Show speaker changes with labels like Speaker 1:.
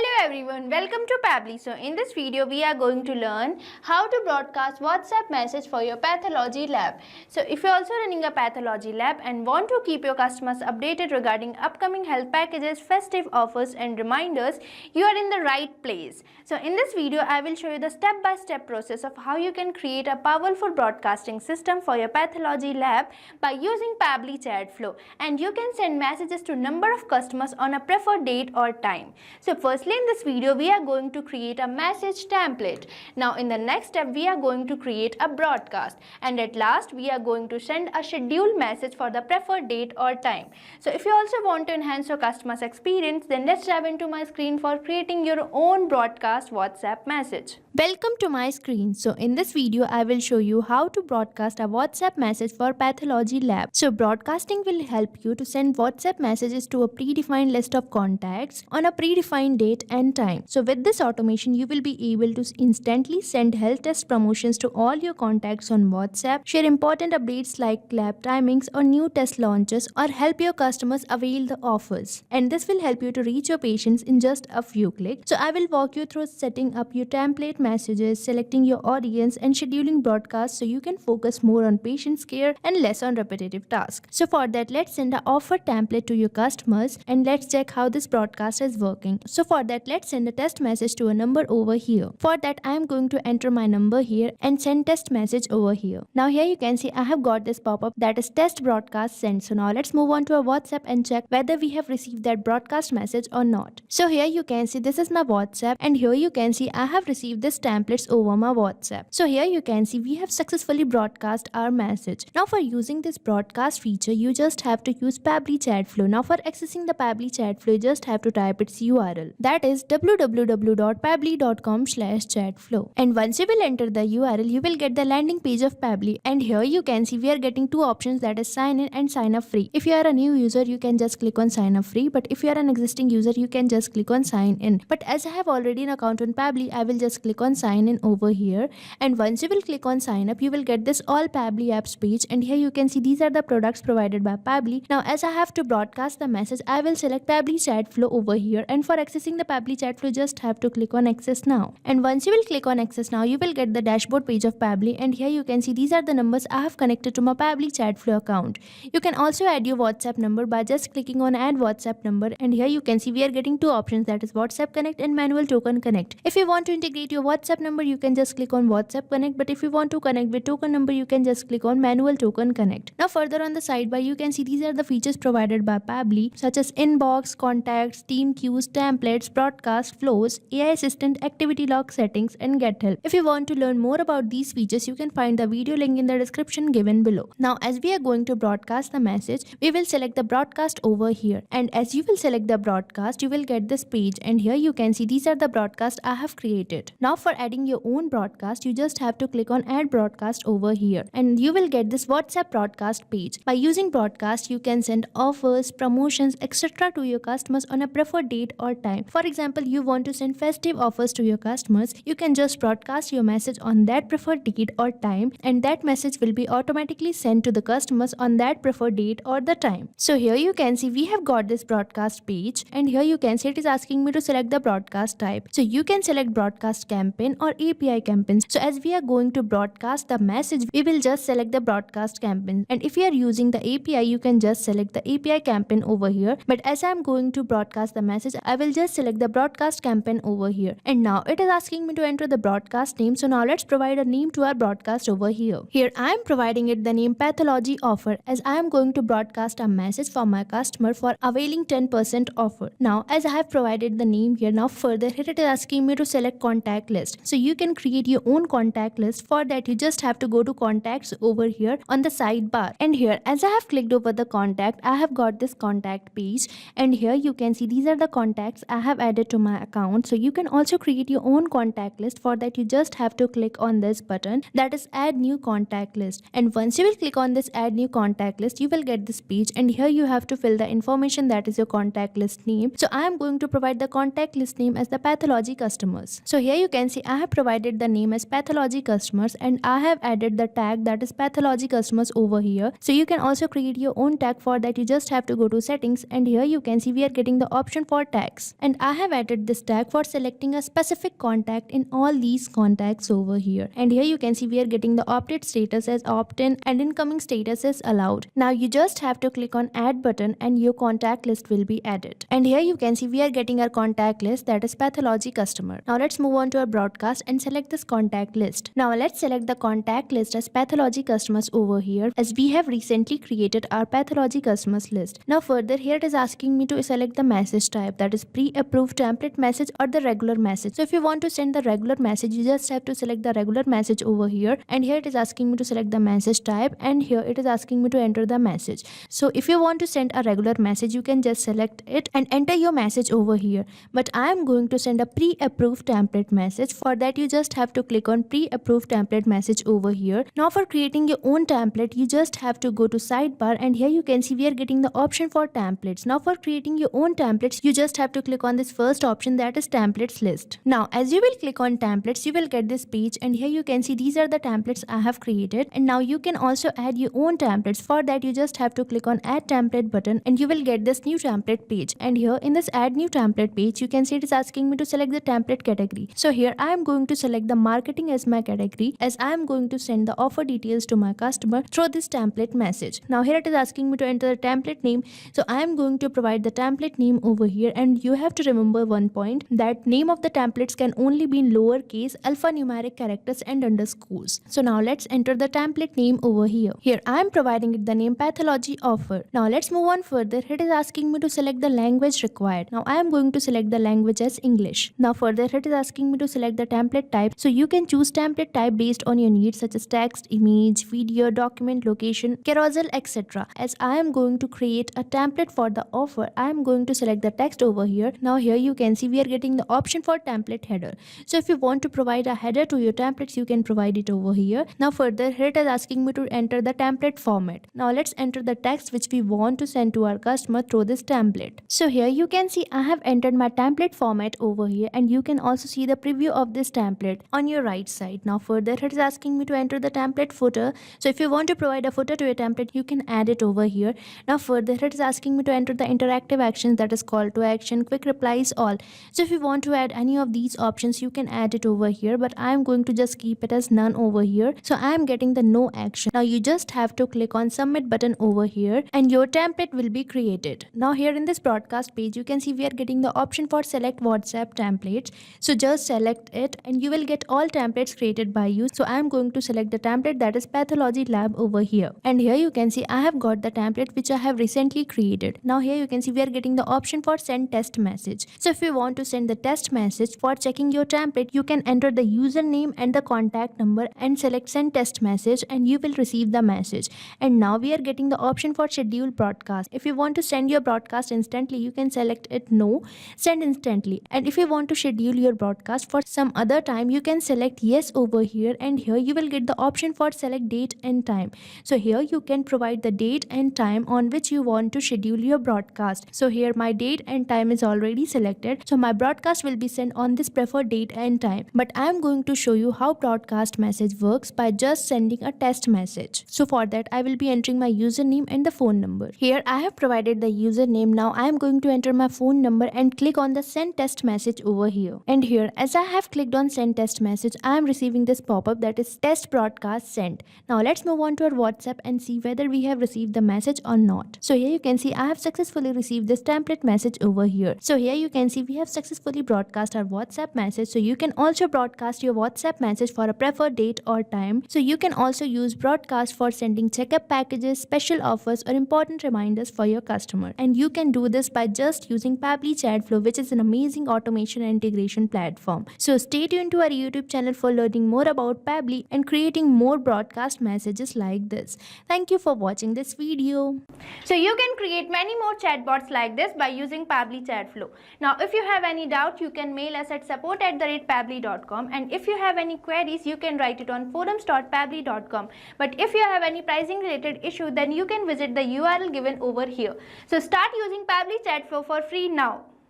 Speaker 1: Hello everyone, welcome to Pabbly. So in this video we are going to learn how to broadcast WhatsApp message for your pathology lab. So if you're also running a pathology lab and want to keep your customers updated regarding upcoming health packages, festive offers and reminders, you are in the right place. So in this video I will show you the step-by-step process of how you can create a powerful broadcasting system for your pathology lab by using Pabbly Chatflow, and you can send messages to number of customers on a preferred date or time. So firstly, in this video we are going to create a message template. Now in the next step we are going to create a broadcast, and at last we are going to send a scheduled message for the preferred date or time. So if you also want to enhance your customer's experience, then let's dive into my screen for creating your own broadcast WhatsApp message. Welcome to my screen. So in this video I will show you how to broadcast a WhatsApp message for pathology lab. So broadcasting will help you to send WhatsApp messages to a predefined list of contacts on a predefined date and time. So with this automation you will be able to instantly send health test promotions to all your contacts on WhatsApp, share important updates like lab timings or new test launches, or help your customers avail the offers. And this will help you to reach your patients in just a few clicks. So I will walk you through setting up your template messages, selecting your audience and scheduling broadcasts so you can focus more on patients care and less on repetitive tasks. So for that, let's send an offer template to your customers and let's check how this broadcast is working. So for that, let's send a test message to a number over here. For that, I am going to enter my number here and send test message over here. Now here you can see I have got this pop-up that is test broadcast sent. So now let's move on to our WhatsApp and check whether we have received that broadcast message or not. So here you can see this is my WhatsApp, and here you can see I have received this templates over my WhatsApp. So here you can see we have successfully broadcast our message. Now for using this broadcast feature, you just have to use Pabbly Chatflow. Now for accessing the Pabbly Chatflow, you just have to type its URL. That is www.pabbly.com/chatflow. And once you will enter the URL, you will get the landing page of Pabbly. And here you can see we are getting two options, that is sign in and sign up free. If you are a new user, you can just click on sign up free. But if you are an existing user, you can just click on sign in. But as I have already an account on Pabbly, I will just click on sign in over here. And once you will click on sign up, you will get this all Pabbly apps page, and here you can see these are the products provided by Pabbly. Now as I have to broadcast the message, I will select Pabbly Chatflow over here, and for accessing the Pabbly Chatflow, just have to click on access now. And once you will click on access now, you will get the dashboard page of Pabbly, and here you can see these are the numbers I have connected to my Pabbly Chatflow account. You can also add your WhatsApp number by just clicking on add WhatsApp number, and here you can see we are getting two options, that is WhatsApp Connect and Manual Token Connect. If you want to integrate your WhatsApp number, you can just click on WhatsApp Connect, but if you want to connect with token number, you can just click on Manual Token Connect. Now further on the sidebar, you can see these are the features provided by Pabbly, such as inbox, contacts, team queues, templates, broadcast flows, AI assistant, activity log settings, and get help. If you want to learn more about these features, you can find the video link in the description given below. Now as we are going to broadcast the message, we will select the broadcast over here, and as you will select the broadcast, you will get this page, and here you can see these are the broadcasts I have created. Now for adding your own broadcast, you just have to click on add broadcast over here, and you will get this WhatsApp broadcast page. By using broadcast, you can send offers, promotions, etc. to your customers on a preferred date or time. For example, you want to send festive offers to your customers, you can just broadcast your message on that preferred date or time, and that message will be automatically sent to the customers on that preferred date or the time. So here you can see we have got this broadcast page, and here you can see it is asking me to select the broadcast type. So you can select broadcast campaign or API campaigns. So as we are going to broadcast the message, we will just select the broadcast campaign, and if you are using the API, you can just select the API campaign over here. But as I am going to broadcast the message, I will just select the broadcast campaign over here. And now it is asking me to enter the broadcast name. So now let's provide a name to our broadcast over here. Here I am providing it the name Pathology Offer, as I am going to broadcast a message for my customer for availing 10% offer. Now as I have provided the name here, now further here it is asking me to select contact list. So you can create your own contact list. For that, you just have to go to contacts over here on the sidebar, and here as I have clicked over the contact, I have got this contact page, and here you can see these are the contacts I have added to my account. So you can also create your own contact list. For that, you just have to click on this button, that is add new contact list, and once you will click on this add new contact list, you will get this page, and here you have to fill the information, that is your contact list name. So I am going to provide the contact list name as the pathology customers. So here you can see I have provided the name as pathology customers, and I have added the tag, that is pathology customers over here. So you can also create your own tag. For that, you just have to go to settings, and here you can see we are getting the option for tags, and I have added this tag for selecting a specific contact in all these contacts over here. And here you can see we are getting the opted status as opt-in and incoming status as allowed. Now you just have to click on add button and your contact list will be added. And here you can see we are getting our contact list, that is Pathology customer. Now let's move on to our broadcast and select this contact list. Now let's select the contact list as Pathology customers over here, as we have recently created our Pathology customers list. Now further, here it is asking me to select the message type, that is pre-approved template message or the regular message. So if you want to send the regular message, you just have to select the regular message over here, and here it is asking me to select the message type, and here it is asking me to enter the message. So if you want to send a regular message, you can just select it and enter your message over here. But I am going to send a pre-approved template message. For that, you just have to click on pre-approved template message over here. Now for creating your own template, you just have to go to sidebar, and here you can see we are getting the option for templates. Now for creating your own templates, you just have to click on this first option, that is templates list. Now as you will click on templates, you will get this page, and here you can see these are the templates I have created. And now you can also add your own templates. For that, you just have to click on add template button, and you will get this new template page. And here in this add new template page, you can see it is asking me to select the template category. So here I am going to select the marketing as my category, as I am going to send the offer details to my customer through this template message. Now here it is asking me to enter the template name, so I am going to provide the template name over here. And you have to remember one point, that name of the templates can only be in lowercase, alphanumeric characters and underscores. So now let's enter the template name over here. Here I am providing it the name Pathology offer. Now let's move on further. It is asking me to select the language required. Now I am going to select the language as English. Now further, it is asking me to select the template type. So you can choose template type based on your needs, such as text, image, video, document, location, carousel, etc. As I am going to create a template for the offer, I am going to select the text over here. Now here you can see we are getting the option for template header. So if you want to provide a header to your templates, you can provide it over here. Now further, here it is asking me to enter the template format. Now let's enter the text which we want to send to our customer through this template. So here you can see I have entered my template format over here, and you can also see the preview of this template on your right side. Now further, it is asking me to enter the template footer. So if you want to provide a footer to your template, you can add it over here. Now further, it is asking me to enter the interactive actions, that is call to action, quick replies, all. So if you want to add any of these options, you can add it over here, but I am going to just keep it as none over here. So I am getting the no action. Now you just have to click on submit button over here, and your template will be created. Now here in this broadcast page, you can see we are getting the option for select WhatsApp templates. So just select it and you will get all templates created by you. So I am going to select the template, that is Pathology lab over here. And here you can see I have got the template which I have recently created. Now here you can see we are getting the option for send test message. So if you want to send the test message for checking your template, you can enter the username and the contact number and select send test message, and you will receive the message. And now we are getting the option for schedule broadcast. If you want to send your broadcast instantly, you can select it no, send instantly. And if you want to schedule your broadcast for some other time, you can select yes over here, and here you will get the option for select date and time. So here you can provide the date and time on which you want to schedule your broadcast. So here my date and time is already selected, so my broadcast will be sent on this preferred date and time. But I am going to show you how broadcast message works by just sending a test message. So for that, I will be entering my username and the phone number. Here I have provided the username. Now I am going to enter my phone number and click on the send test message over here. And here, as I have clicked on send test message, I am receiving this pop-up, that is test broadcast sent. Now let's move on to our WhatsApp and see whether we have received the message or not. So here you can see I have successfully received this template message over here. So here you can see we have successfully broadcast our WhatsApp message. So you can also broadcast your WhatsApp message for a preferred date or time. So you can also use broadcast for sending checkup packages, special offers, or important reminders for your customer. And you can do this by just using Pabbly Chatflow, which is an amazing automation and integration platform. So stay tuned to our YouTube channel for learning more about Pabbly and creating more broadcast messages like this. Thank you for watching this video.
Speaker 2: So you can create many more chatbots like this by using Pabbly Chatflow. Now if you have any doubt, you can mail us at support@pabbly.com, and if you have any queries, you can write it on forums.pabbly.com. But if you have any pricing related issue, then you can visit the URL given over here. So start using Pabbly Chatflow for free now.